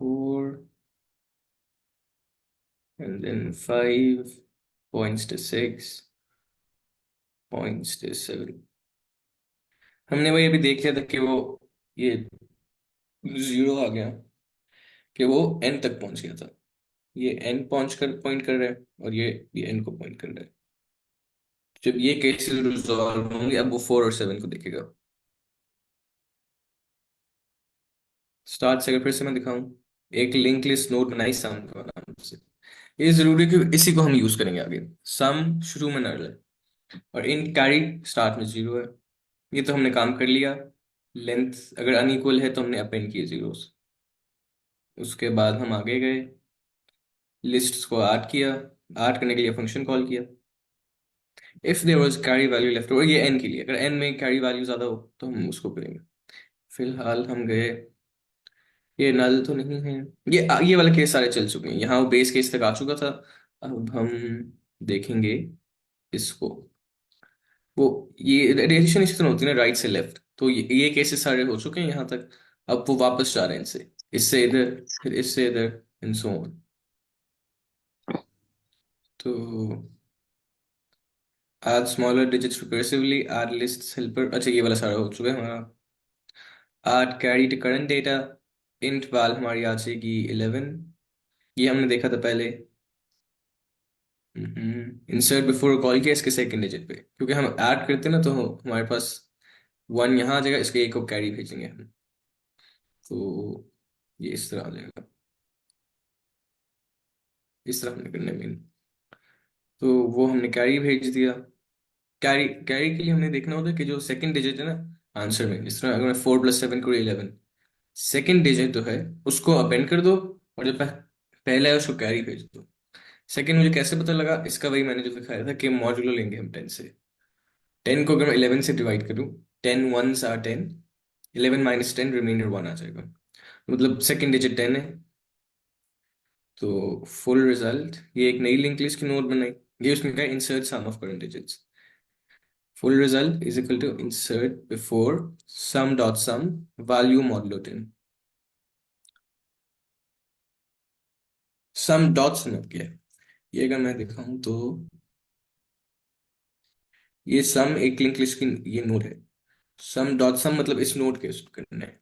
4 and then 5 points to 6 points to 7। हमने वही अभी देख लिया था कि वो ये जीरो आ गया, कि वो n तक पहुंच गया था। ये n पहुंच कर पॉइंट कर रहा है और ये n को पॉइंट कर रहा है। जब ये केसेस रिजॉल्व होंगे अब वो 4 और 7 को देखेगा। स्टार्ट से अगर फिर से मैं दिखाऊं, एक लिंक लिस्ट नोड बनाई सम के नाम से। ये जरूरी है कि इसी को हम यूज करेंगे आगे। सम शुरू में नल है और इन कैरी स्टार्ट में जीरो है। ये तो हमने काम कर लिया। लेंथ अगर अनइक्वल है तो हमने अपेंड किए जीरोस। उसके बाद हम आगे गए, लिस्ट्स को ऐड किया। ऐड करने के लिए फंक्शन कॉल किया। If there was carry value left over, ये एन के लिए, अगर एन में कैरी वैल्यू ज्यादा हो तो हम उसको करेंगे। फिलहाल हम गए, ये नल तो नहीं है। ये वाला केस सारे चल चुके हैं, यहाँ वो बेस केस तक आ चुका था। अब हम देखेंगे इसको। वो ये रेडिएशन इसी तरह होती है ना, राइट से लेफ्ट, तो ये केसेस सारे हो चुके हैं यहाँ तक। अब वो वापस जा रहे हैं इनसे, इससे इधर, फिर इससे इधर, एंड सो ऑन। तो add smaller digits recursively, add lists helper, अच्छा ये वाला सारा हो चुका है हमारा। add carry to current data, int val हमारी आ जाएगी 11। ये हमने देखा था पहले। इंसर्ट बिफोर कॉल किया इसके सेकंड डिजिट पे, क्योंकि हम ऐड करते हैं ना तो हमारे पास 1 यहाँ आ जाएगा, इसके एक को कैरी भेजेंगे हम। तो ये इस तरह आ जाएगा, इस तरह हमने करना है मेन। तो वो हमने कैरी भेज दिया। कैरी कैरी के लिए हमने देखना होता है कि जो सेकंड डिजिट है ना आंसर में, इस तरह अगर मैं 4 + 7 करूँ 11, सेकंड डिजिट जो है उसको अपेंड कर दो, और जो पहला है उसको कैरी भेज दो। सेकंड मुझे कैसे पता लगा, इसका वही मैंने जो दिखाया था कि मॉड्यूलो लेंगे हम 10 से। 10 को अगर मैं 11 से डिवाइड करूँ, 10 वंस आर 10, 11 - 10 रिमाइंडर 1 आ जाएगा। मतलब सेकंड डिजिट 10 है। तो फुल रिजल्ट, ये एक नई लिंक लिस्ट की नोट बनाई। ये उसमें क्या, insert sum of current digits. Full result is equal to insert before sum dot sum value modulo 10। Sum dot sum अब क्या है, ये अगर मैं दिखाऊं तो ये सम एक लिंक लिस्ट की ये नोड है। सम डॉट सम मतलब इस नोड के उसको करना है।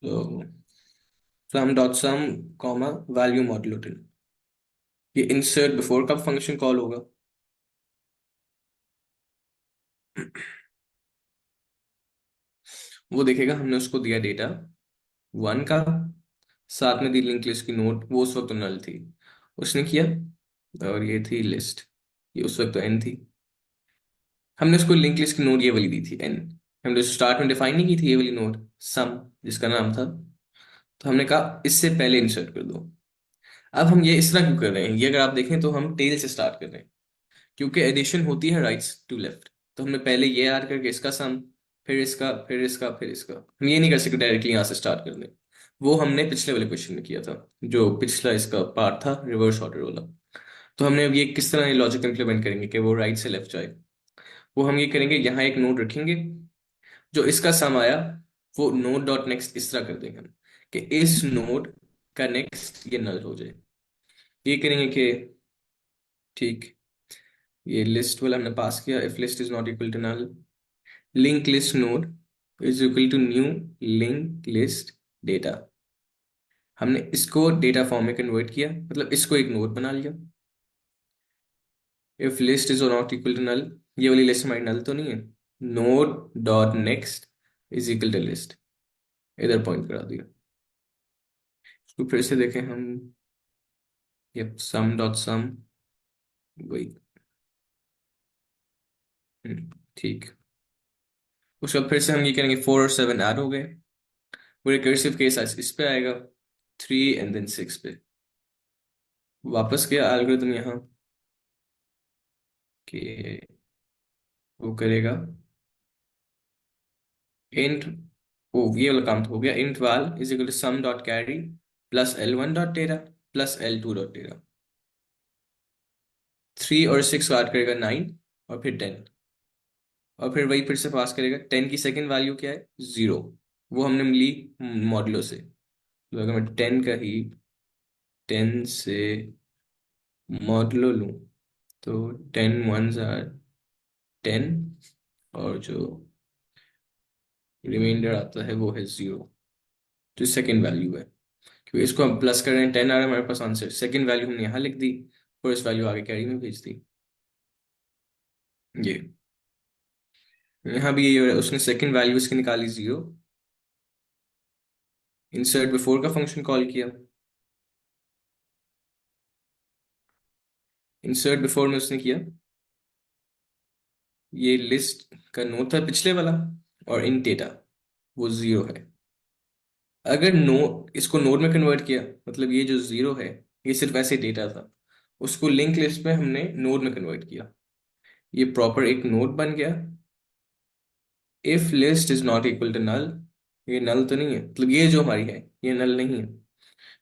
तो सम डॉट सम कॉमा वैल्यू मॉड्यूलो 10, ये इंसर्ट बिफोर का फंक्शन कॉल होगा। वो देखेगा हमने उसको दिया डेटा 1 का, साथ में दी लिंक लिस्ट की नोड, वो उस वक्त तो नल थी, उसने किया। और ये थी लिस्ट, ये उस वक्त तो एन थी। हमने उसको लिंक लिस्ट की नोड ये वाली दी थी एन। हमने स्टार्ट में डिफाइन नहीं की थी ये वाली नोड सम, जिसका नाम था। तो हमने कहा इससे पहले इंसर्ट कर दो। अब हम ये इस तरह क्यों कर रहे हैं, ये अगर आप देखें तो हम टेल से स्टार्ट कर रहे हैं, क्योंकि एडिशन होती है राइट्स टू लेफ्ट। तो हमने पहले ये ऐड करके इसका सम, फिर इसका, फिर इसका, फिर इसका। हम ये नहीं कर सकते डायरेक्टली यहाँ से स्टार्ट कर दें। वो हमने पिछले वाले क्वेश्चन में किया था, जो पिछला इसका पार्ट था रिवर्स ऑर्डर वाला। तो हमने अब ये किस तरह ये लॉजिक इंप्लीमेंट करेंगे कि वो राइट से लेफ्ट जाए। वो हम ये करेंगे, यहाँ एक नोड रखेंगे, जो इसका सम आया वो नोड डॉट नेक्स्ट इस तरह कर देंगे हम, कि इस नोड का नेक्स्ट ये नल हो जाए। ये करेंगे कि ठीक, ये लिस्ट वाला हमने पास किया, if list is not equal to null, link list node is equal to new link list data. हमने इसको डेटा फॉर्म में कन्वर्ट किया, मतलब इसको एक नोड बना लिया। If list is not equal to null, ये वाली लिस्ट हमारी नल तो नहीं है, node dot next is equal to list, इधर पॉइंट करा दिया। इसको फिर से देखें हम, ये सम डॉट सम, वही। ठीक। उसके बाद फिर से हम ये करेंगे 4 और 7 ऐड हो गए। वो रिकर्सिव केस इस पे आएगा, 3 एंड देन 6 पे। वापस किया एल्गोरिथम यहाँ, कि वो करेगा इंट, ओ ये वाला काम तो हो गया, int val is equal to sum dot carry plus L1 dot data plus L2 dot data. 3 और 6 को ऐड करेगा 9, और फिर 10, और फिर वही फिर से पास करेगा। 10 की सेकंड वैल्यू क्या है, 0, वो हमने ली मॉडुलो से। तो अगर मैं 10 का ही 10 से मॉडलो लूँ तो 10 1 और जो रिमाइंडर आता है वो है 0, जो सेकेंड वैल्यू है। क्योंकि इसको हम प्लस कर रहे हैं, 10 आ रहा है हमारे पास आंसर, सेकेंड वैल्यू हमने यहाँ लिख दी, फर्स्ट वैल्यू आगे कैरी में भेज दी। ये यहाँ भी यही हो रहा है, उसने सेकेंड वैल्यू इसकी निकाली 0, इंसर्ट बिफोर का फंक्शन कॉल किया। इंसर्ट बिफोर में उसने किया, ये लिस्ट का नोड था पिछले वाला, और इन डेटा वो 0 है। अगर नो इसको नोड में कन्वर्ट किया, मतलब ये जो 0 है ये सिर्फ ऐसे डेटा था, उसको लिंक लिस्ट में हमने नोड में कन्वर्ट किया, ये प्रॉपर एक नोड बन गया। If list is not equal to null, ये नल तो नहीं है, मतलब ये जो हमारी है ये नल नहीं है,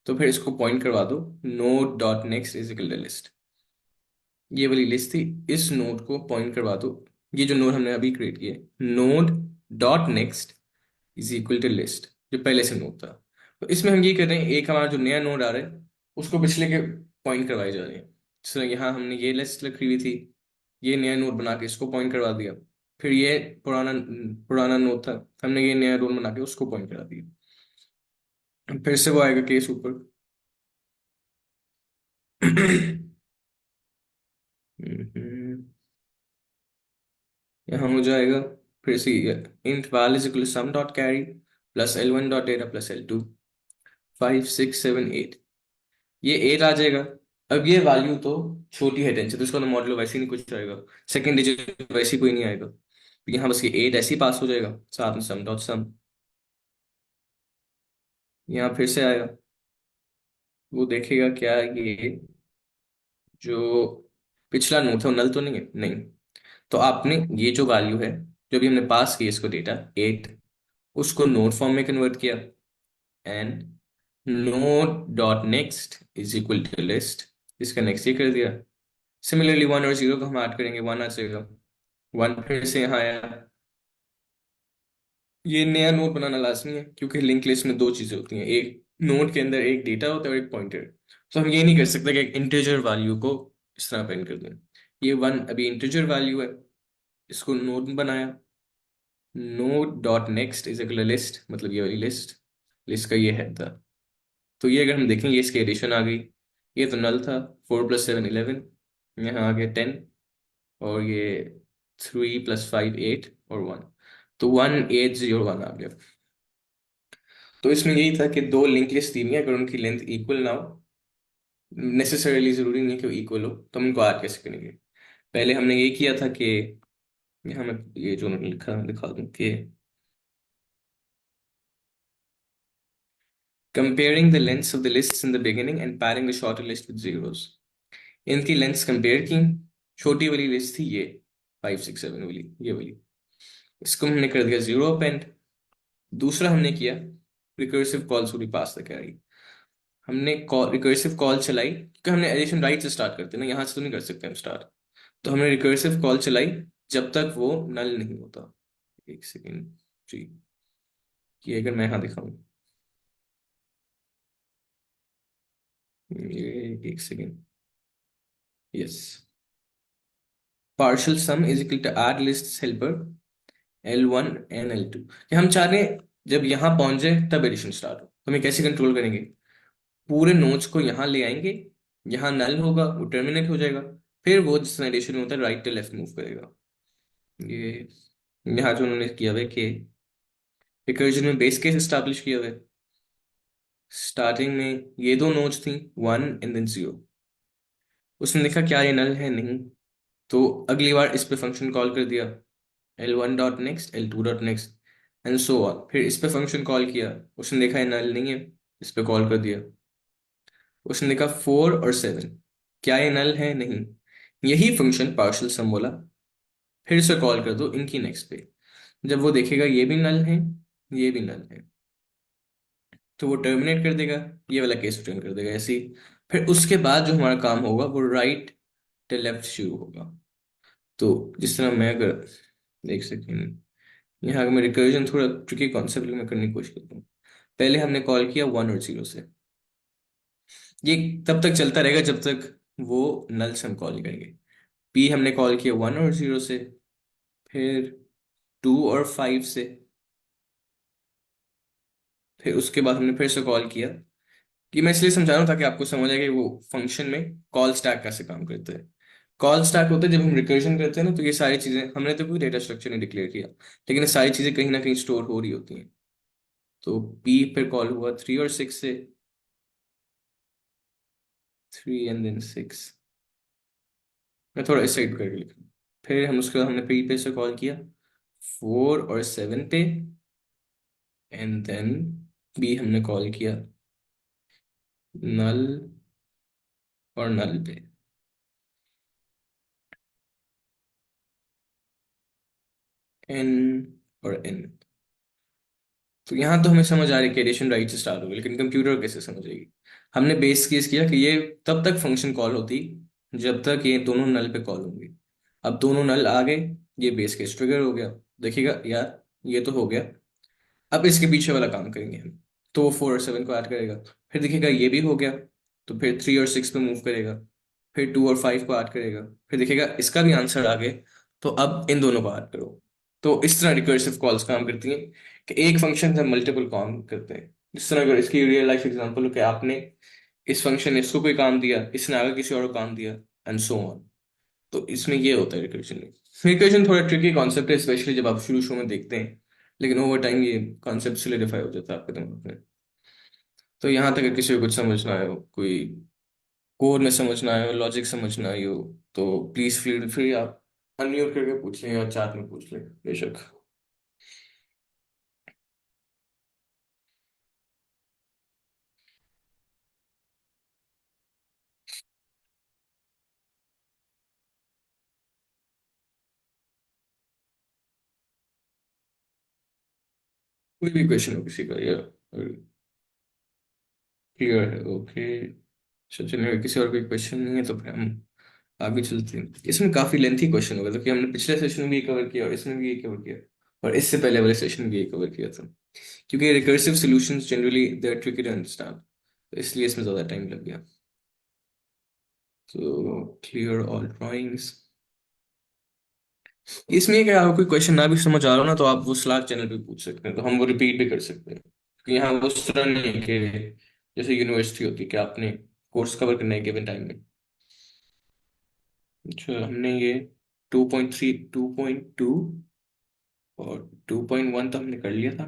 तो फिर इसको पॉइंट करवा दो node dot next is equal to list. ये वाली लिस्ट थी, इस नोड को पॉइंट करवा दो, ये जो नोड हमने अभी क्रिएट किया node dot next is equal to list, जो पहले से नोड था। तो इसमें हम ये कर रहे हैं, एक हमारा जो नया नोड आ रहा है उसको पिछले के पॉइंट करवाए जा रहे हैं। जैसे यहाँ हमने ये लिस्ट रखी हुई थी, ये नया नोड बना के इसको पॉइंट करवा दिया, फिर ये पुराना पुराना नोड था, हमने ये नया नोड बना के उसको पॉइंट करा दिया, फिर से वो आएगा केस ऊपर। यहाँ हो जाएगा फिर से int val is equal some dot carry plus L1 dot data plus L2, 5 6 7 8, ये 8 आ जाएगा। अब ये वैल्यू तो छोटी है 10 से, तो इसका तो मॉडल वैसे ही नहीं कुछ आएगा, सेकंड डिजिट वैसे ही कोई नहीं आएगा, तो यहाँ बस ये 8 ऐसे ही पास हो जाएगा, साथ में सम डॉट सम। यहाँ फिर से आएगा, वो देखेगा क्या ये जो पिछला नोड था वो नल तो नहीं है, नहीं। तो आपने ये जो वैल्यू है जो भी हमने पास की इसको डेटा 8, उसको नोड फॉर्म में कन्वर्ट किया, and node dot next is equal to list, इसका नेक्स्ट ये कर दिया। सिमिलरली 1 और 0 को हम ऐड करेंगे, 1 आ जाएगा, 1 फिर से यहाँ आया। ये नया नोड बनाना लाजमी है क्योंकि लिंक लिस्ट में दो चीजें होती हैं, एक नोड के अंदर एक डेटा होता है और एक पॉइंटर। तो हम ये नहीं कर सकते कि एक इंटीजर वैल्यू को इस तरह प्रिंट कर दें। ये 1 अभी इंटीजर वैल्यू है, इसको नोड बनाया, node dot next is equal list, मतलब ये वाली लिस्ट, लिस्ट का ये है था। तो ये अगर हम देखेंगे इसकी एडिशन आ गई, ये तो नल था, 4 + 7 11, यहाँ आ गया 10, और ये 3 + 5 8 और 1, तो 1 8 0 1 आ गया। तो इसमें यही था कि दो लिंक लिस्ट दी हुई है, अगर उनकी लेंथ इक्वल ना हो, नेसेसरीली जरूरी नहीं है कि वो इक्वल हो, तो हम उनको ऐड कैसे करेंगे। पहले हमने ये किया था कि यहाँ मैं ये जो मैंने लिखा दिखा दूं कि comparing the lengths of the lists in the beginning and pairing the shorter list with zeros. इनकी लेंथ्स कंपेयर की, छोटी वाली लिस्ट थी ये 5 6 7 वाली, ये वाली, इसको हमने कर दिया 0 अपेंड। दूसरा हमने किया recursive call sorry pass the carry, हमने कॉल रिकर्सिव कॉल चलाई, क्योंकि हमने एडिशन राइट से स्टार्ट करते हैं ना, यहाँ से तो नहीं कर सकते हम स्टार्ट। तो हमने रिकर्सिव कॉल चलाई जब तक वो नल नहीं होता। एक सेकेंड जी, ये अगर मैं यहाँ दिखाऊं, ये एक second, yes, partial sum is equal to add list helper L1 and L2, कि हम चाह रहे हैं जब यहाँ पहुंच जाए तब एडिशन स्टार्ट हो, तो हम कैसे कंट्रोल करेंगे, पूरे नोट्स को यहाँ ले आएंगे, यहाँ नल होगा वो टर्मिनेट हो जाएगा, फिर वो जिस एडिशन में होता है राइट टू लेफ्ट मूव करेगा। ये यहाँ जो उन्होंने किया हुआ है कि रिकर्जन में बेस केस एस्टैब्लिश किया हुआ है, स्टार्टिंग में ये दो नोड्स थी 1 एंड देन 0, उसने देखा क्या ये नल है, नहीं, तो अगली बार इस पे फंक्शन कॉल कर दिया, L1 dot next L2 dot next and so on, फिर इस पे फंक्शन कॉल किया, उसने देखा ये नल नहीं है, इस पे कॉल कर दिया, उसने देखा 4 और 7, क्या ये नल है, नहीं, यही फंक्शन पार्शियल सम बोला, फिर से कॉल कर दो इनकी नेक्स्ट पे, जब वो देखेगा ये भी नल है, ये भी नल है, तो वो टर्मिनेट कर देगा, ये वाला केस रिटर्न कर देगा ऐसे ही। फिर उसके बाद जो हमारा काम होगा वो राइट टू लेफ्ट शुरू होगा। तो जिस तरह मैं अगर देख सकते हैं, यहाँ अगर मैं रिकर्जन थोड़ा ट्रिकी कॉन्सेप्ट मैं करने की कोशिश करता हूँ, पहले हमने कॉल किया 1 और 0 से। ये तब तक चलता रहेगा जब तक वो नल से हम कॉल नहीं करेंगे। पी हमने कॉल किया 1 और 0 से, फिर 2 और 5 से, फिर उसके बाद हमने फिर से कॉल किया। कि मैं इसलिए समझा रहा हूँ ताकि आपको समझ आए कि वो फंक्शन में कॉल स्टैक कैसे काम करते हैं। कॉल स्टैक होता है जब हम रिकर्जन करते हैं ना, तो ये सारी चीजें हमने तो कोई डेटा स्ट्रक्चर नहीं डिक्लेयर किया, लेकिन ये सारी चीजें कहीं ना कहीं स्टोर हो रही होती हैं। तो पी फिर कॉल हुआ 3 और 6 से, 3 and then 6। मैं थोड़ा इस साइड करके लिखूँ। फिर हम उसके बाद हमने पी पे से कॉल किया 4 और 7 पे, एंड देन बी हमने कॉल किया नल और नल पे। एन और एन। तो यहाँ तो हमें समझ आ रही है कि एडिशन राइट से स्टार्ट होगी, लेकिन कंप्यूटर कैसे समझेगी। हमने बेस केस किया कि ये तब तक फंक्शन कॉल होती जब तक ये दोनों नल पे कॉल होंगी। अब दोनों नल आ गए, ये बेस केस ट्रिगर हो गया। देखिएगा यार, ये तो हो गया। अब इसके पीछे वाला काम करेंगे हम। तो वो 4 और 7 को ऐड करेगा। फिर देखिएगा ये भी हो गया, तो फिर 3 और 6 पे मूव करेगा। फिर 2 और 5 को ऐड करेगा। फिर देखिएगा इसका भी आंसर आ गया, तो अब इन दोनों को ऐड करो। तो इस तरह रिकर्सिव कॉल्स काम करती हैं कि एक फंक्शन से मल्टीपल काम करते हैं। जिस तरह अगर इसकी रियल लाइफ एग्जांपल हो कि आपने इस फंक्शन ने इसको कोई काम दिया, इसने आगे किसी और को काम दिया, एंड सो ऑन। तो इसमें ये होता है रिकर्जन में। रिकर्जन थोड़ा ट्रिकी कॉन्सेप्ट है, स्पेशली जब आप शुरू शुरू में देखते हैं, लेकिन ओवर टाइम ये कॉन्सेप्ट सोलिडिफाई हो जाता है आपके दिमाग में। तो यहाँ तक अगर किसी को कुछ समझना आए हो, कोई कोर में समझना आए हो, लॉजिक समझना आए हो, तो प्लीज फील फ्री, आप अनम्यूट करके पूछ लें या चैट में पूछ लें, बेशक। कोई भी क्वेश्चन हो किसी का, या क्लियर है? ओके। सचिन, अगर किसी और कोई क्वेश्चन नहीं है तो फिर हम आगे चलते हैं। इसमें काफी लेंथी क्वेश्चन होगा, तो कि हमने पिछले सेशन में भी कवर किया और इसमें भी ये कवर किया, और इससे पहले वाले सेशन में भी ये कवर किया था। क्योंकि recursive solutions generally they are tricky to understand, तो इसलिए इसमें ज़्यादा टाइम लग गया। तो क्लियर ऑल ड्राइंग्स। इसमें क्या, आपको कोई क्वेश्चन ना भी समझ आ रहा हो ना, तो आप वो स्लैक चैनल पे पूछ सकते हैं, तो हम वो रिपीट भी कर सकते हैं। क्योंकि यहाँ वो उस तरह नहीं है कि जैसे यूनिवर्सिटी होती है कि आपने कोर्स कवर करना है गिवन टाइम में। अच्छा, हमने ये 2.3, 2.2 और 2.1 तो हमने कर लिया था।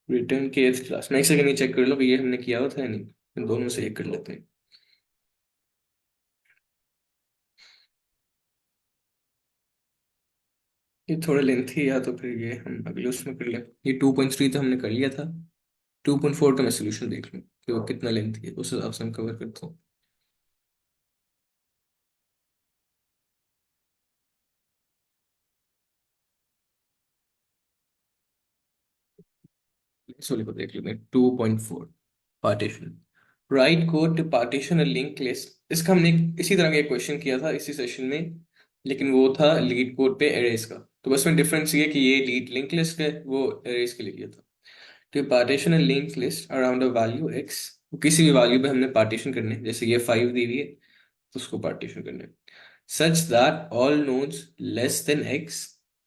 रिटर्न के 8th क्लास में, एक सेकंड ये चेक कर लो कि ये हमने किया हुआ था या नहीं। इन दोनों से एक कर लेते हैं। ये थोड़ा लेंथी है, या तो फिर ये हम अगले उसमें कर लें। ये 2.3 तो हमने कर लिया था। 2.4 का मैं सोल्यूशन देख लूँ कि वो कितना लेंथी है, उस हिसाब से हम कवर करते हैं। सोल्यूशन को देख लेते हैं। 2.4, partition. Write code to partition a link list. इसका हमने इसी तरह का एक क्वेश्चन किया था इसी सेशन में, लेकिन वो था लीड कोड पे एरेज का। तो बस में डिफरेंस ये कि ये लीड लिंक लिस्ट है, वो एरेज के लिए किया था। तो partition a link list around a value x. किसी भी वैल्यू पे हमने पार्टीशन करने हैं। जैसे ये 5 दी हुई है, तो उसको पार्टीशन करने हैं। Such that all nodes less than x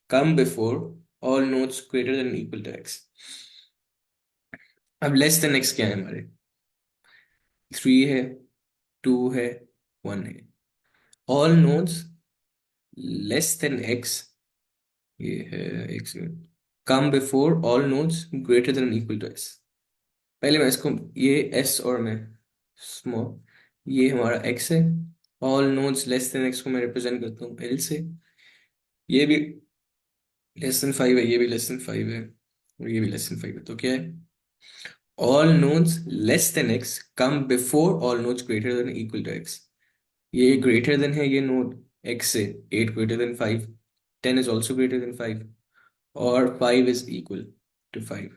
come before all nodes greater than equal to x. अब लेस देन एक्स क्या है हमारे? 3 है, 2 है, 1 है। All nodes less than x, ये है एक्स में, come before all nodes greater than equal to x. पहले मैं इसको, ये एस और मैं स्मॉल, ये हमारा एक्स है। All nodes less than x को मैं रिप्रेजेंट करता हूँ एल से। ये भी लेस देन 5 है, ये भी लेस देन 5 है, और ये भी लेस देन 5 है। तो क्या है? All nodes less than x come before all nodes greater than equal to x. ये ग्रेटर देन है, ये नोड एक्स से 8 greater than 5, 10 is also greater than 5, और 5 इज इक्वल टू 5।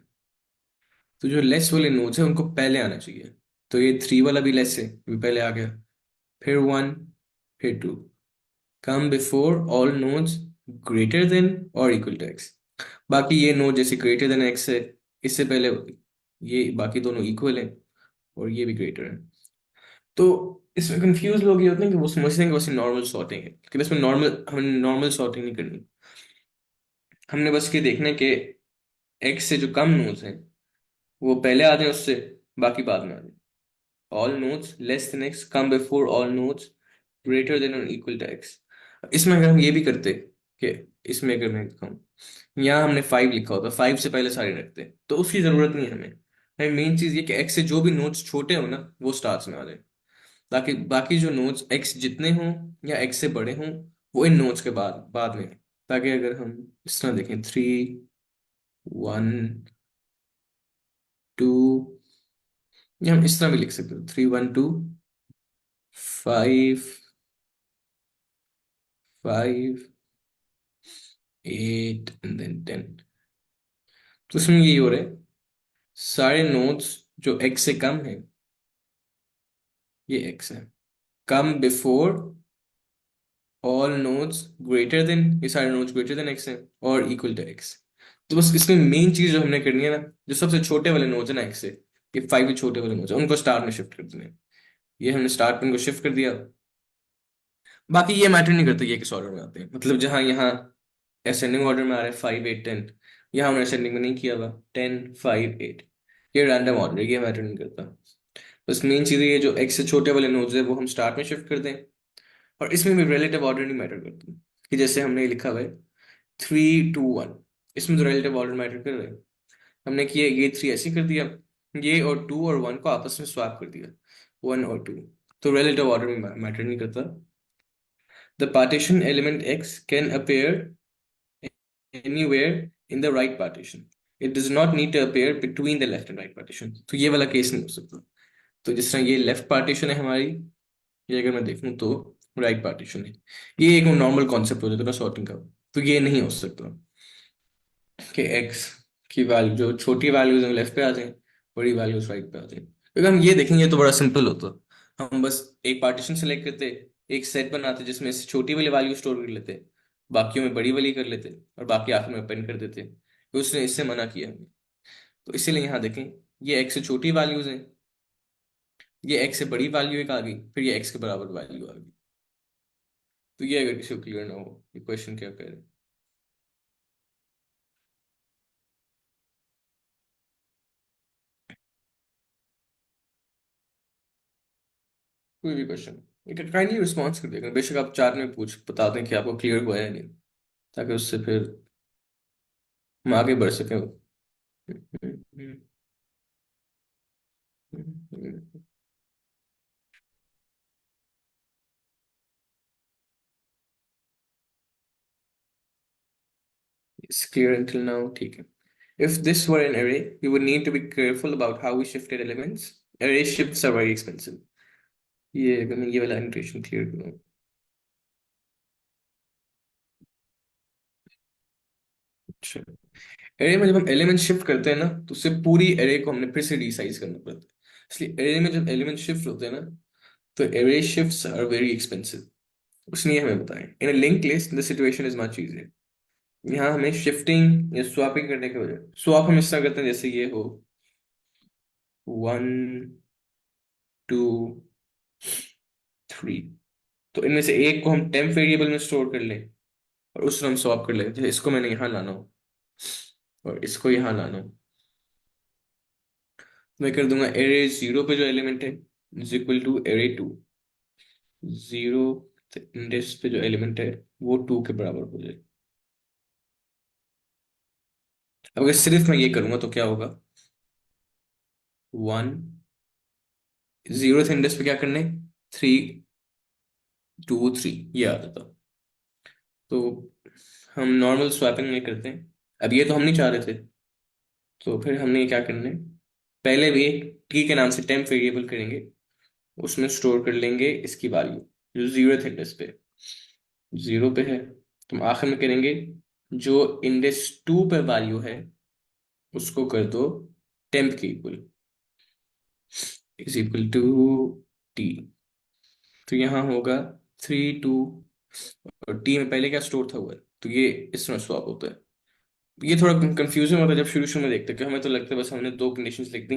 तो जो लेस वाले नोड्स हैं उनको पहले आना चाहिए। तो ये 3 वाला भी लेस है, ये पहले आ गया। फिर 1, फिर 2, कम before all nodes greater then और इक्वल टू एक्स। बाकी ये नोट जैसे ग्रेटर देन एक्स है, इससे पहले ये बाकी दोनों इक्वल है और ये भी ग्रेटर है। तो इसमें कंफ्यूज लोग ये होते हैं कि वो समझते हैं कि बस नॉर्मल सॉर्टिंग है, लेकिन इसमें नॉर्मल हमें नॉर्मल सॉर्टिंग नहीं करनी। हमने बस ये देखना है कि एक्स से जो कम नोड्स हैं वो पहले आ जाए उससे, बाकी बाद में आ जाए। All nodes less than x come before all nodes greater then और इक्वल टू एक्स। इसमें अगर हम ये भी करते कि इसमें अगर मैं कहूँ यहाँ हमने 5 लिखा होता, 5 से पहले सारे रखते, तो उसकी जरूरत नहीं है हमें। हमें मेन चीज ये कि एक्स से जो भी नोड्स छोटे हो ना वो स्टार्स में आ जाए, ताकि बाकी जो नोड्स एक्स जितने हों या एक्स से बड़े हों वो इन नोड्स के बाद बाद में आए। ताकि अगर हम इस तरह देखें 3 1 2, या हम इस तरह भी लिख सकते हैं 3 1 2 5 5 8 एंड देन 10। तो इसमें यही हो रहा है, सारे नोड्स जो एक्स से कम है ये एक्स है, कम before all nodes greater then, ये सारे नोड्स ग्रेटर देन एक्स हैं और इक्वल टू एक्स। तो बस इसमें मेन चीज जो हमने करनी है ना, जो सबसे छोटे वाले नोड्स है ना एक्स से, ये 5 भी छोटे वाले नोड्स है, उनको स्टार में शिफ्ट कर देना है। ये हमने स्टार पे उनको शिफ्ट कर दिया। बाकी ये मैटर नहीं करता ये किस ऑर्डर में आते हैं, मतलब जहाँ यहाँ असेंडिंग ऑर्डर में आ रहा है 5 8 10, यहाँ हमने असेंडिंग में नहीं किया हुआ 10 5 8, ये रैंडम ऑर्डर है, ये मैटर नहीं करता। बस मेन चीज़ ये जो एक्स से छोटे वाले नोड्स है वो हम स्टार्ट में शिफ्ट कर दें। और इसमें भी रिलेटिव ऑर्डर नहीं मैटर करती, कि जैसे हमने लिखा हुआ है 3 2 1, इसमें तो रिलेटिव ऑर्डर मैटर कर रहा है। हमने किया ये 3 ऐसे कर दिया, ये और 2 और 1 को आपस में स्वैप कर दिया, 1 और 2, तो रिलेटिव ऑर्डर में मैटर नहीं करता। The partition element x can appear anywhere in the right partition. It does not need to appear between the left and right partition. तो ये वाला केस नहीं हो सकता। तो जिस तरह ये लेफ्ट पार्टीशन है हमारी, ये अगर मैं देखूं तो राइट पार्टीशन है, ये एक नॉर्मल कॉन्सेप्ट हो जाता है ना सॉर्टिंग का। तो ये नहीं हो सकता कि एक्स की वैल्यू जो छोटी वैल्यूज लेफ्ट पे आ जाएं, बड़ी वैल्यूज राइट पे आ जाएं। क्योंकि हम ये देखेंगे तो बड़ा सिंपल होता, हम बस एक पार्टीशन सेलेक्ट करते, एक सेट बनाते जिसमें से छोटी वाली वैल्यू स्टोर कर लेते, बाकियों में बड़ी वाली कर लेते और बाकी आखिर में पेन कर देते। तो उसने इससे मना किया हमें। तो इसीलिए यहाँ देखें, ये एक्स से छोटी वैल्यूज हैं, ये एक्स से बड़ी वैल्यू एक आ गई, फिर ये एक्स के बराबर वैल्यू आ गई। तो ये अगर किसी को क्लियर ना हो ये क्वेश्चन क्या कह रहे हैं। कोई भी क्वेश्चन एक काइंडली रिस्पॉन्स कर देगा, बेशक आप चार में पूछ बता दें कि आपको क्लियर हुआ है या नहीं, ताकि उससे फिर हम आगे बढ़ सकें। It's clear until now, ठीक है। If this were an array, we would need to be careful about how we shifted elements. Array shifts are very expensive. ये अगर मैं ये वाला annotation क्लियर करूँ। अच्छा, एरे में जब हम एलिमेंट शिफ्ट करते हैं ना तो उससे पूरी एरे को हमने फिर से रीसाइज करना पड़ता है। इसलिए एरे में जब एलिमेंट शिफ्ट होते हैं ना तो array shifts are very expensive. उसने ये हमें बताया in a link list the situation is much easier. यहाँ हमें शिफ्टिंग या स्वैपिंग करने के वजह स्वैप हम इस तरह करते हैं जैसे ये हो 1 2 3, तो इनमें से एक को हम टेम्प वेरिएबल में स्टोर कर लें और उससे हम स्वैप कर लें, जैसे इसको मैंने यहाँ लाना हो और इसको यहाँ लाना हो। मैं कर दूंगा एरे 0 पे जो एलिमेंट है is equal to array 2, 0 index पे जो एलिमेंट है वो 2 के बराबर हो जाए। अब अगर सिर्फ मैं ये करूंगा तो क्या होगा, 1 0 इंडेक्स पे क्या करने, 3 2 3 ये आता था। तो हम नॉर्मल स्वैपिंग में करते हैं, अब ये तो हम नहीं चाह रहे थे, तो फिर हमने क्या करना है, पहले भी एक टी के नाम से टेम्प वेरिएबल करेंगे, उसमें स्टोर कर लेंगे इसकी वैल्यू जो 0 इंडेक्स पे 0 पे है। तो हम आखिर में करेंगे जो इंडेक्स 2 पे वैल्यू है उसको कर दो टेम्प के equal, is equal to t. तो यहाँ होगा 3 2, और टी में पहले क्या स्टोर था हुआ है, तो ये इस तरह स्वैप होता है। ये थोड़ा कंफ्यूजन होता है जब शुरू शुरू में देखते हैं, कि हमें तो लगता है बस हमने दो कंडीशंस लिख दी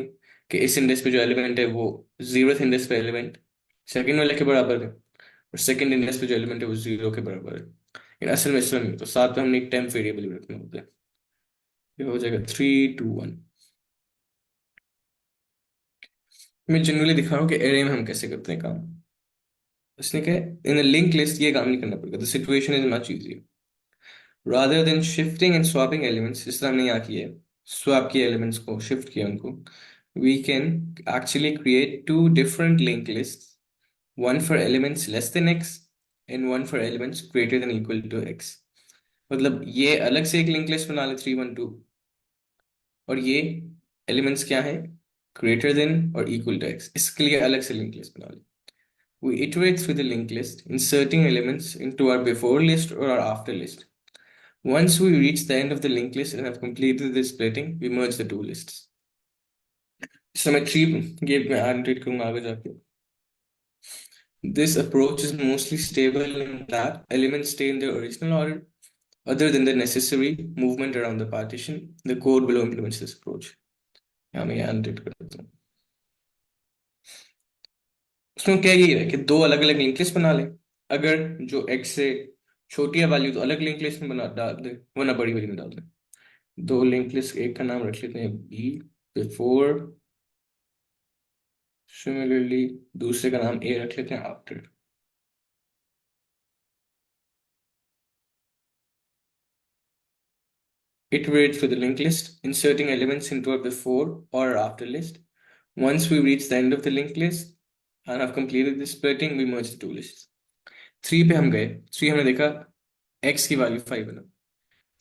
कि इस इंडेक्स पे जो एलिमेंट है वो जीरोथ इंडेक्स पे एलिमेंट सेकंड वाले के बराबर है, और सेकंड इंडेक्स पे जो एलिमेंट है वो जीरो के बराबर है। लेकिन असल में इसमें नहीं, तो साथ में हमने एक टेम्प वेरिएबल भी रखना होता है। ये हो जाएगा 3 2 1। मैं जनरली दिखा रहा हूँ कि एरे में हम कैसे करते हैं काम। उसने कहा इन लिंक लिस्ट ये काम नहीं करना पड़ेगा, the situation is much easier. rather than shifting and swapping elements, जिस तरह हमने यहाँ किया है, swap किए elements को, shift किया उनको, we can actually create two different linked lists, one for elements less than x and one for elements greater than equal to x। मतलब ये अलग से एक लिंक लिस्ट बना ले 3 1 2, और ये एलिमेंट्स क्या है, ग्रेटर देन और इक्वल टू x, इसके लिए अलग से लिंक लिस्ट बना ले। We iterate through the linked list, inserting elements into our before list or our after list. Once we reach the end of the linked list and have completed the splitting, we merge the two lists. So मैं tree gate में annotate करूंगा आगे जाके। This approach is mostly stable in that elements stay in their original order. Other than the necessary movement around the partition, the code below implements this approach. यहाँ मैं annotate कर देता हूँ। उसमें क्या यही है कि दो अलग अलग लिंक लिस्ट बना लें। अगर जो x से छोटी है वैल्यू तो अलग लिंक लिस्ट में बना डाल दे, वरना बड़ी वाली में डाल दे। दो लिंक लिस्ट, एक का नाम रख लेते हैं बी बिफोर, सिमिलरली दूसरे का नाम ए रख लेते हैं after. Iterate through the linked list, inserting elements into a before or after list. Once we reach the end of the linked list and have completed the splitting, we merge the two lists. 3 पे हम गए, 3 हमने देखा x की value 5 है ना,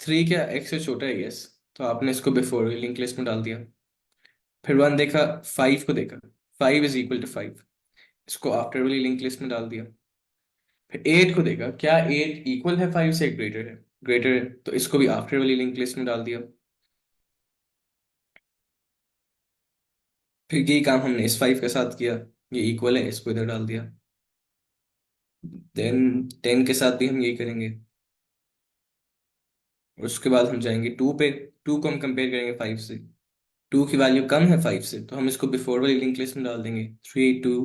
3 क्या x से छोटा है, यस, तो आपने इसको बिफोर लिंक लिस्ट में डाल दिया। फिर 1 देखा, 5 को देखा, 5 इज इक्वल टू 5, इसको आफ्टर वाली लिंक लिस्ट में डाल दिया। फिर 8 को देखा, क्या 8 इक्वल है 5 से, ग्रेटर है, ग्रेटर है, तो इसको भी आफ्टर वाली लिंक लिस्ट में डाल दिया। फिर यही काम हमने इस 5 के साथ किया, ये इक्वल है, इसको इधर डाल दिया। देन 10 के साथ भी हम यही करेंगे, और उसके बाद हम जाएंगे 2 पे। 2 को हम कंपेयर करेंगे 5 से, 2 की वैल्यू कम है 5 से, तो हम इसको बिफोर वाली लिंक लिस्ट में डाल देंगे 3 2।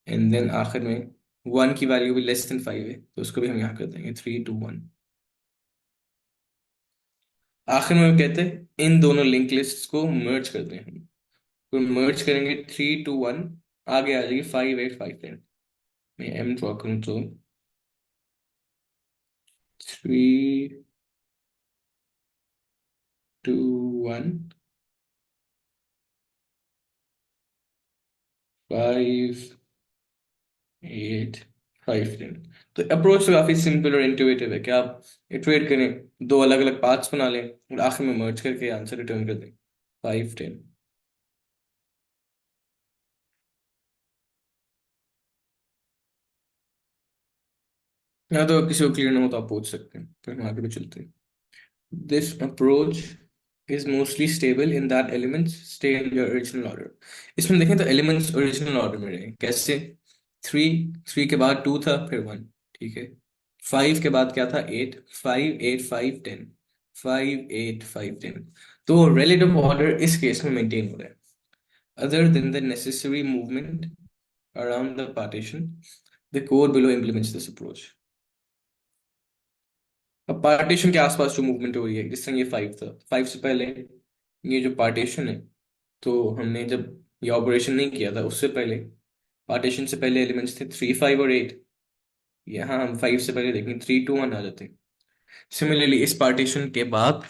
एंड देन आखिर में 1 की वैल्यू भी लेस देन 5 है, तो उसको भी हम यहाँ कर देंगे 3 2 1। आखिर में वो कहते हैं इन दोनों लिंक लिस्ट को मर्ज कर दें हम, तो मर्ज करेंगे 3 2 1, आगे आ जाएगी 5 8 5 10। मैं एम ड्रॉ करूँ तो 3 2 1 5 8 5 10। तो अप्रोच तो काफी सिंपल और इंट्यूटिव है कि आप इटरेट करें, दो अलग अलग पार्ट्स बना लें और आखिर में मर्ज करके आंसर रिटर्न कर दें 5 10। यहाँ तो किसी को क्लियर ना हो तो आप पूछ सकते हैं, फिर हम आगे भी चलते हैं। This approach is mostly stable in that elements stay in their original order. इसमें देखें तो एलिमेंट्स ओरिजिनल ऑर्डर में रहे, कैसे? 3 के बाद 2 था, फिर 1, ठीक है। 5 के बाद क्या था? 8, 5 8 5 10, 5 8 5 10। तो रिलेटिव ऑर्डर इस केस में मेंटेन हो रहा है। Other than the necessary movement around the partition, the code below implements this approach. अब पार्टीशन के आसपास जो मूवमेंट हो रही है, जिस तरह ये 5 था, 5 से पहले ये जो पार्टीशन है, तो हमने जब ये ऑपरेशन नहीं किया था उससे पहले, पार्टीशन से पहले एलिमेंट्स थे 3 5 और 8। यहाँ हम 5 से पहले देखें 3 2 1 आ जाते हैं। सिमिलरली इस पार्टीशन के बाद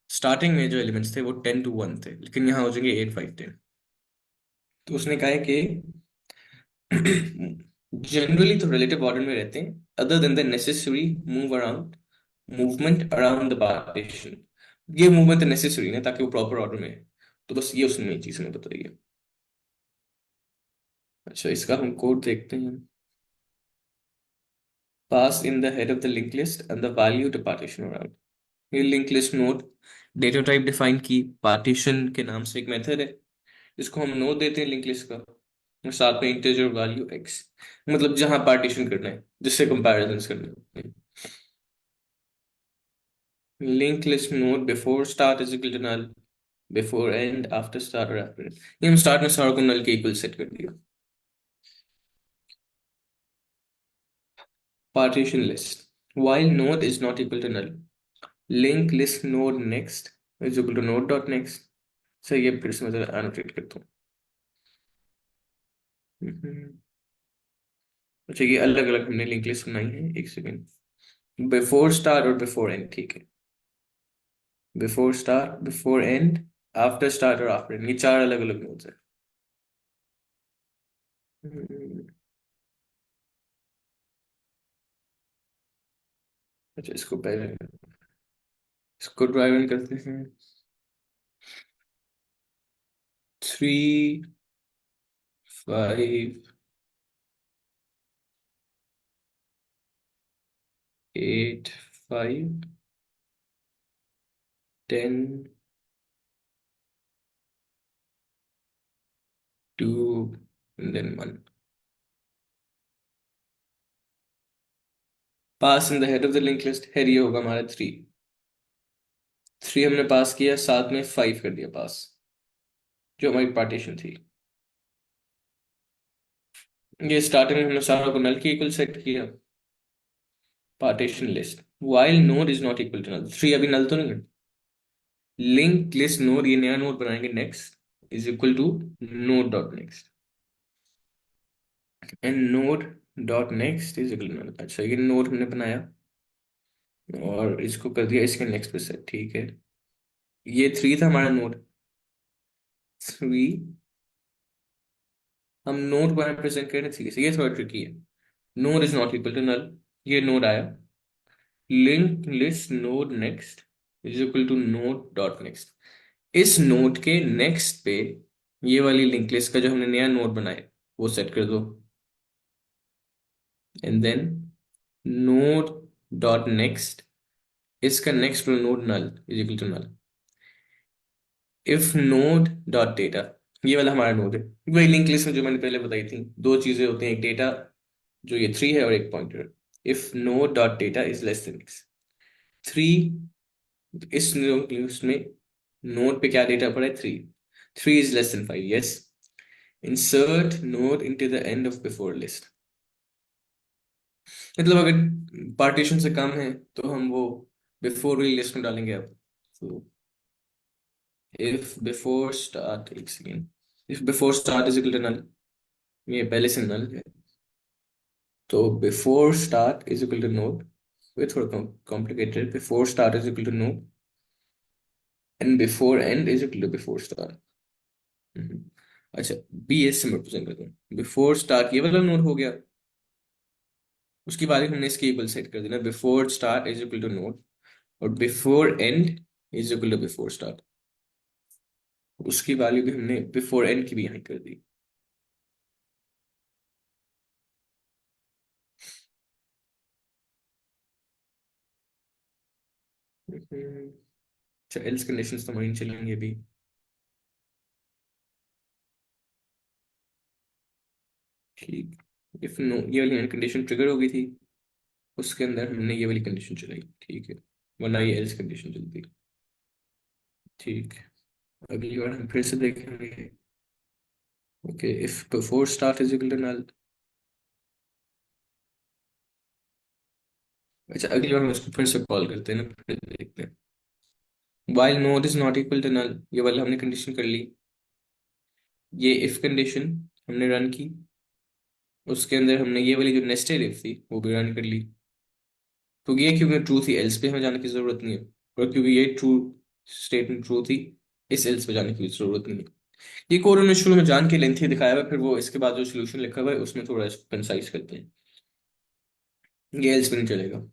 स्टार्टिंग में जो एलिमेंट्स थे वो 10 to 1 थे, लेकिन यहाँ हो जाएंगे 8 5 10। तो उसने कहा है कि जनरली तो रिलेटिव ऑर्डर में रहते हैं, other than the necessary movement around the partition. ये मूवमेंट नेसेसरी है ताकि वो प्रॉपर ऑर्डर में है, तो बस ये उसने चीज हमें बताई है। अच्छा, इसका हम कोड देखते हैं। Pass in the head of the link list and the value to partition around. ये link list node data type define की पार्टीशन के नाम से एक मेथड है, जिसको हम नोड देते हैं लिंक लिस्ट का, और साथ में इंटीजर वैल्यू एक्स, मतलब जहां पार्टीशन करना है, जिससे कंपैरिजन करना है। Link list node before start is equal to null, before end, after start और आफ्टर एंड। ये हम स्टार्ट में स्टार को नल के इक्वल सेट कर दिया। Partition list while node is not equal to null, link list node next is equal to node dot next। सही है, फिर से मैं एनोटेट करता हूँ। हम्म, अच्छा, ये अलग अलग हमने लिंक लिस्ट बनाई है, एक सेकेंड। बिफोर स्टार और बिफोर एंड, ठीक है। Before star, before end, after star और आफ्टर एंड, ये चार अलग अलग नोड्स है। हम्म, अच्छा, इसको पहले इसको ड्राइव इन करते हैं। 3, 5, 8, 5, 10, 2 and then 1। Pass in the head of the link list, head ये होगा हमारा 3। 3 हमने पास किया, साथ में 5 कर दिया पास, जो हमारी पार्टीशन थी। ये स्टार्टिंग में हमने सारा को नल की इक्वल सेट किया। Partition list while node is not equal to null, 3 अभी नल तो नहीं है। लिंक लिस्ट नोड, ये नया नोड बनाएंगे next, is equal to node dot next, and node dot next is equal to null. अच्छा, ये नोड हमने बनाया और इसको कर दिया इसके नेक्स्ट पे सेट, ठीक है। ये 3 था हमारा नोड। 3, हम नोड को रिप्रेजेंट करें 3 से, ये थोड़ा ट्रिकी है। Node is not equal to null, ये नोड आया। Link list node next is equal to node dot next. इस नोड के नेक्स्ट पे ये वाली लिंक लिस्ट का जो हमने नया नोड बनाया वो सेट कर दो, and then node dot next, इसका next node null is equal to null. If node dot data, ये वाला हमारा नोड है। वही लिंक लिस्ट में जो मैंने पहले बताई थी, दो चीजें होती हैं, एक डेटा जो ये 3 है और एक pointer. If node dot data is less than x, 3, इस लिंक लिस्ट में नोड पे क्या डेटा पड़ा है, 3। 3 is less than 5, yes. Insert node into the end of before list, मतलब अगर पार्टीशन से कम है तो हम वो बिफोर वाली लिस्ट में डालेंगे अब। तो इफ बिफोर स्टार्ट, एक second, if before start is equal to null, ये पहले से नल है, तो before start is equal to node. ये थोड़ा complicated, before start is equal to node and before end is equal to before start. अच्छा, B S से मैं रिप्रेजेंट करता हूँ। बिफोर स्टार्ट ये वाला नोड हो गया, उसकी वैल्यू हमने इसके इक्वल सेट कर देना, before start is equal to node, और before end is equal to before start, उसकी वैल्यू भी हमने बिफोर एंड की भी यहाँ कर दी। अच्छा, एल्स कंडीशंस तो माइन चलेंगे भी, ठीक। इफ नो, ये वाली कंडीशन ट्रिगर हो गई थी, उसके अंदर हमने ये वाली कंडीशन चलाई, ठीक है, वरना ये एल्स कंडीशन चलती। ठीक है, अगली बार हम फिर से देखेंगे। Okay, if before start is equal to null. अच्छा, अगली बार हम इसको फिर से कॉल करते हैं ना, फिर देखते हैं। while node is not equal to null, ये वाला हमने कंडीशन कर ली। ये इफ कंडीशन हमने रन की, उसके अंदर हमने ये वाली जो नेस्टेड इफ थी वो भी रन कर ली। तो ये क्योंकि ट्रू थी, एल्स पे हमें जाने की जरूरत नहीं है, और क्योंकि ये ट्रू स्टेटमेंट ट्रू थी, इस एल्स पे जाने की जरूरत नहीं है। ये कोड उन्होंने शुरू में जान के लेंथी दिखाया हुआ है, फिर वो इसके बाद जो सोल्यूशन लिखा हुआ है उसमें थोड़ा कंसाइज करते हैं। ये एल्स भी नहीं चलेगा,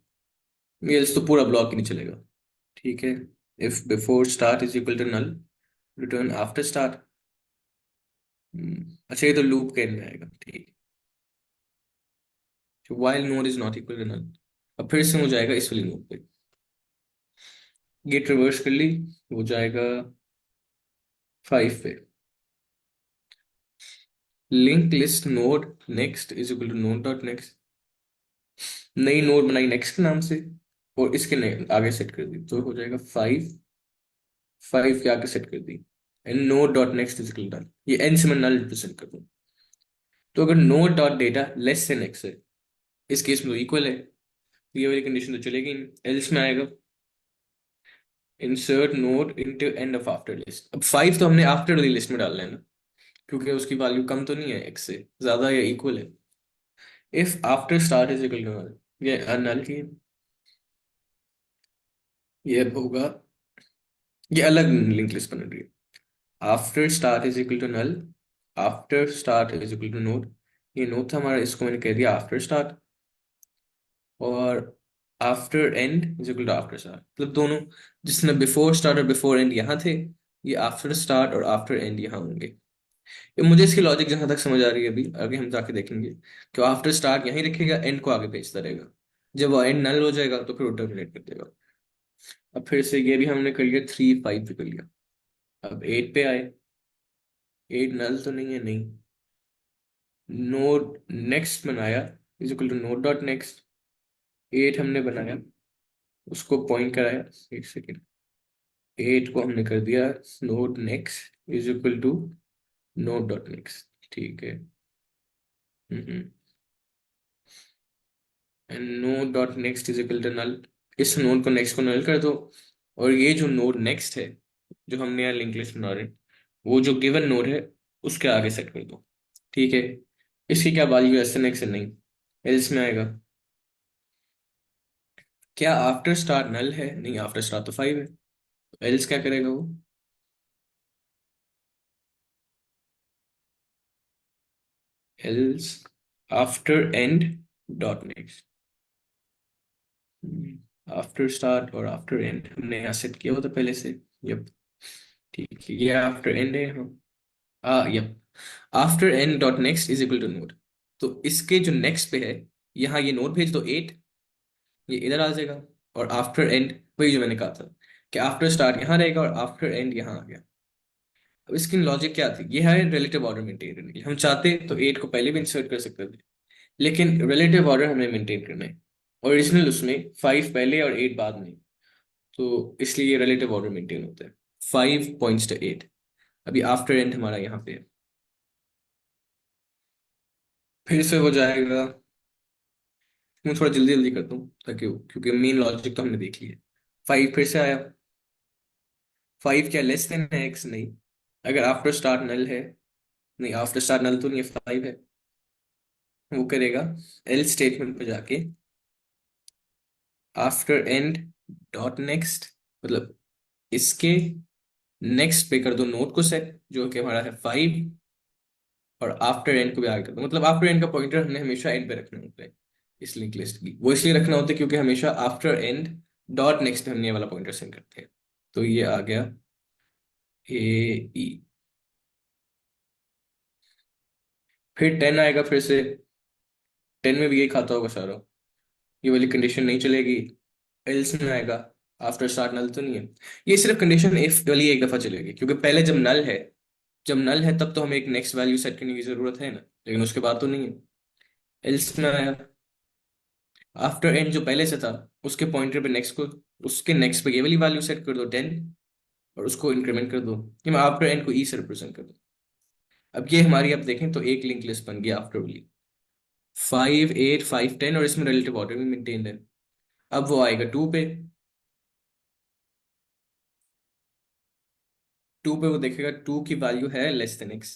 ये एल्स तो पूरा ब्लॉक ही नहीं चलेगा, ठीक है। If before start is equal to null, return after start. अच्छा, ये तो लूप के एंड में आएगा, ठीक। while node is not equal to null, अब फिर से हो जाएगा इस वाली नोड पे, गेट रिवर्स कर ली, हो जाएगा 5 पे। Link list node next is equal to node dot next, नई नोड बनाई नेक्स्ट के नाम से, और इसके आगे सेट कर दी तो हो जाएगा 5, 5 के आगे सेट कर दी, and node dot next is equal to, ये एन से मैं नल रिप्रेजेंट कर दूं। तो अगर node dot data less than x है, इस केस में तो इक्वल है, तो ये वाली कंडीशन तो चलेगी नहीं, एल्स में आएगा insert node into end of after list. अब 5 तो हमने आफ्टर वाली लिस्ट में डालना है ना, क्योंकि उसकी वैल्यू कम तो नहीं है एक्स से, ज्यादा या इक्वल है। If after start is equal to null, ये नल की, ये होगा, ये अलग लिंक लिस्ट बन रही है। After start is equal to null, after start is equal to node, ये नोड था हमारा, इसको मैंने कह दिया आफ्टर स्टार्ट, और after end is equal to after start, मतलब दोनों, जिसमें बिफोर स्टार्ट और बिफोर एंड यहाँ थे, ये आफ्टर स्टार्ट और आफ्टर एंड यहाँ होंगे। ये मुझे इसकी लॉजिक जहां तक समझ आ रही है, अभी आगे हम जाके देखेंगे कि आफ्टर स्टार्ट यहीं रखेगा, एंड को आगे भेजता रहेगा, जब वो एंड नल हो जाएगा तो फिर वो टर्मिनेट कर देगा। अब फिर से ये भी हमने कर लिया, 3 5 भी कर लिया। अब 8 पे आए, 8 नल तो नहीं है, नहीं, नोड नेक्स्ट बनाया is equal to node dot next, 8 हमने बनाया, उसको पॉइंट कराया, एक सेकेंड, 8 को हमने कर दिया node next is equal to node dot next, ठीक है। And node dot next is equal to null, इस नोड को नेक्स्ट को नल कर दो, और ये जो नोड नेक्स्ट है, जो हमने यहाँ लिंक लिस्ट बना रहे हैं, वो जो गिवन नोड है उसके आगे सेट कर दो, ठीक है। इसकी क्या वैल्यू है, एस एन एक्स नहीं, एल्स में आएगा। क्या आफ्टर स्टार नल है, नहीं, आफ्टर स्टार तो 5 है, एल्स क्या करेगा वो, else after and dot next, after start और आफ्टर एंड हमने यहाँ सेट किया हुआ था पहले से। यप, ठीक है, ये आफ्टर एंड है, हाँ, yup, after n dot next is equal to node, तो इसके जो नेक्स्ट पे है, यहाँ ये नोड भेज दो 8, ये इधर आ जाएगा, और आफ्टर एंड वही जो मैंने कहा था कि आफ्टर स्टार्ट यहाँ रहेगा और आफ्टर एंड यहाँ आ गया। अब इसकी लॉजिक क्या थी, ये है रिलेटिव ऑर्डर मेंटेन करने के लिए, हम चाहते तो 8 को पहले भी इंसर्ट कर सकते थे, लेकिन रिलेटिव ऑर्डर हमें मेंटेन करना है, ओरिजिनल उसमें 5 पहले और 8 बाद में, तो इसलिए ये रिलेटिव ऑर्डर मेंटेन होता है, 5 पॉइंट्स टू 8। अभी आफ्टर एंड हमारा यहाँ पे है, फिर से हो जाएगा, मैं थोड़ा जल्दी जल्दी करता हूँ ताकि, क्योंकि मेन लॉजिक तो हमने देख लिया। 5 फिर से आया, 5 क्या लेस देन है एक्स, नहीं, अगर आफ्टर स्टार्ट नल है, नहीं आफ्टर स्टार्ट नल तो नहीं है, 5 है, वो करेगा एल स्टेटमेंट पे जाके आफ्टर एंड डॉट नेक्स्ट, मतलब इसके नेक्स्ट पे कर दो नोड को सेट, जो कि हमारा है 5, और आफ्टर एंड को भी आगे कर दो, मतलब आफ्टर एंड का पॉइंटर हमने हमेशा एंड पे रखना होता है, इस लिंक लिस्ट की वो इसलिए रखना होता है क्योंकि हमेशा आफ्टर एंड डॉट नेक्स्ट पे हम ये वाला पॉइंटर सेंड करते हैं। तो ये आ गया ए ई, फिर 10 आएगा, फिर से 10 में भी यही खाता होगा सारा, ये वाली कंडीशन नहीं चलेगी, एल्स में आएगा, आफ्टर स्टार्ट नल तो नहीं है, ये सिर्फ कंडीशन इफ वाली एक दफा चलेगी, क्योंकि पहले जब नल है, जब नल है तब तो हमें एक नेक्स्ट वैल्यू सेट करने की जरूरत है ना, लेकिन उसके बाद तो नहीं है। एल्स में आया, आफ्टर एंड जो पहले से था उसके पॉइंटर पे नेक्स्ट को, उसके नेक्स्ट पे ये वाली वैल्यू सेट कर दो 10, और उसको इंक्रीमेंट कर दो कि मैं आफ्टर एंड को ई से रिप्रेजेंट कर दूं। अब ये हमारी, अब देखें तो एक लिंक लिस्ट बन गई आफ्टर वाली, 5 8 5 10, और इसमें रिलेटिव ऑर्डर भी मेंटेन्ड है। अब वो आएगा 2 पे, 2 पे वो देखेगा 2 की वैल्यू है लेस देन एक्स,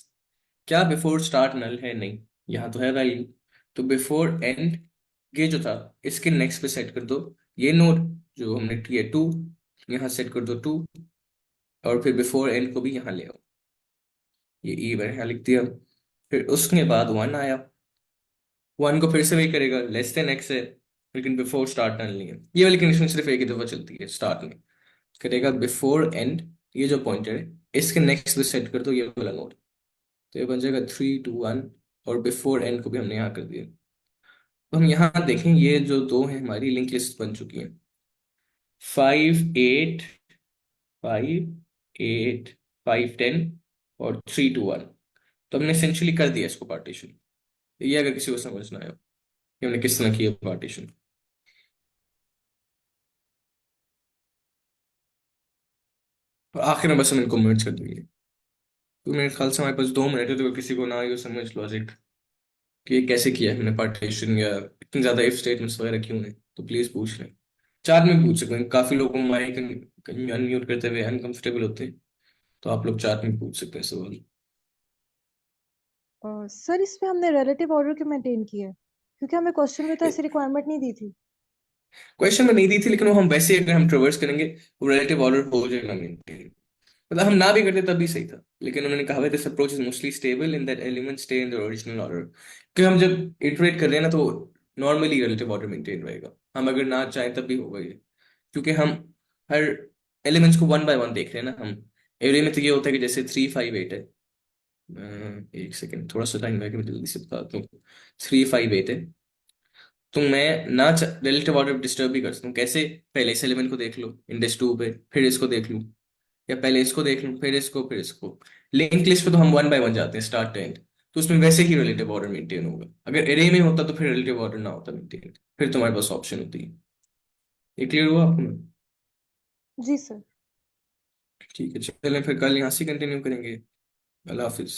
क्या बिफोर स्टार्ट नल है, नहीं, यहाँ तो है वैल्यू, तो बिफोर एंड, ये जो था इसके नेक्स्ट पे सेट कर दो, ये नोड जो हमने किया 2, यहाँ सेट कर दो 2, और फिर बिफोर एंड को भी यहाँ ले आओ, ये ई मैंने यहाँ लिख दिया। फिर उसके बाद 1 आया, 1 को फिर से वही करेगा, लेस देन एक्स है, लेकिन बिफोर स्टार्ट नल नहीं है, ये वाली कंडीशन सिर्फ एक ही दफा चलती है स्टार्ट में, करेगा बिफोर एंड, ये जो पॉइंटर है इसके नेक्स्ट पे सेट कर दो ये वाला नोड, तो ये बन जाएगा 3 2 1, और बिफोर एंड को भी हमने यहाँ कर दिया। तो हम यहाँ देखें, ये जो दो हैं हमारी लिंक लिस्ट बन चुकी है, 5 8 5 8 5 10 और 3 2 1, तो हमने एसेंशियली कर दिया इसको पार्टीशन। ये अगर किसी को समझना है कि हमने किस तरह किया पार्टीशन। और आखिर में बस हम इनको मर्ज कर देंगे। तो मेरे ख्याल से हमारे पास 2 मिनट है, तो किसी को ना आए समझ लॉजिक कि ये कैसे किया है हमने पार्टीशन, या इतनी ज्यादा इफ स्टेटमेंट्स वगैरह क्यों है, तो प्लीज पूछ लें। 4 में पूछ सकते हैं, काफी लोगों को माइक अनम्यूट करते हुए अनकंफर्टेबल होते हैं, तो आप लोग 4 में पूछ सकते हैं सवाल। सर इसमें हमने रिलेटिव ऑर्डर क्यों मेंटेन किया है? क्योंकि हमें क्वेश्चन में तो ऐसी रिक्वायरमेंट नहीं दी थी। क्वेश्चन में नहीं दी थी, लेकिन वो हम वैसे अगर हम ट्रेवर्स करेंगे, वो रिलेटिव ऑर्डर हो जाएगा मेंटेन। मतलब हम ना भी करते तब भी सही था, लेकिन उन्होंने कहा this approach is mostly stable in that elements stay in the original order. कि हम जब इटरेट कर रहे हैं ना, तो नॉर्मली रिलेटिव ऑर्डर मेंटेन रहेगा, हम अगर ना चाहें तब भी होगा ये। क्योंकि हम हर एलिमेंट्स को 1 बाय 1 देख रहे हैं ना हम। एरे में तो ये होता है कि जैसे 3 5 8 है। एक सेकेंड, थोड़ा सा टाइम लगे, मैं जल्दी से बताता हूँ। 3 5 8 है, तो मैं ना रिलेटिव ऑर्डर डिस्टर्ब भी कर सकता हूँ। कैसे? पहले इस एलिमेंट को देख लो इंडेक्स 2 पे, फिर इसको देख लूँ, या पहले इसको देख लूँ फिर इसको फिर इसको। लिंक लिस्ट पे तो हम 1 बाय 1 जाते हैं स्टार्ट टू एंड। तो उसमें वैसे ही रिलेटिव ऑर्डर मेंटेन होगा। अगर एरे में होता तो फिर रिलेटिव ऑर्डर ना होता मेंटेन, फिर तुम्हारे पास ऑप्शन होती है। ये क्लियर हुआ आपको? जी सर। ठीक है, चलें फिर कल यहाँ से कंटिन्यू करेंगे। अल्लाह हाफिज।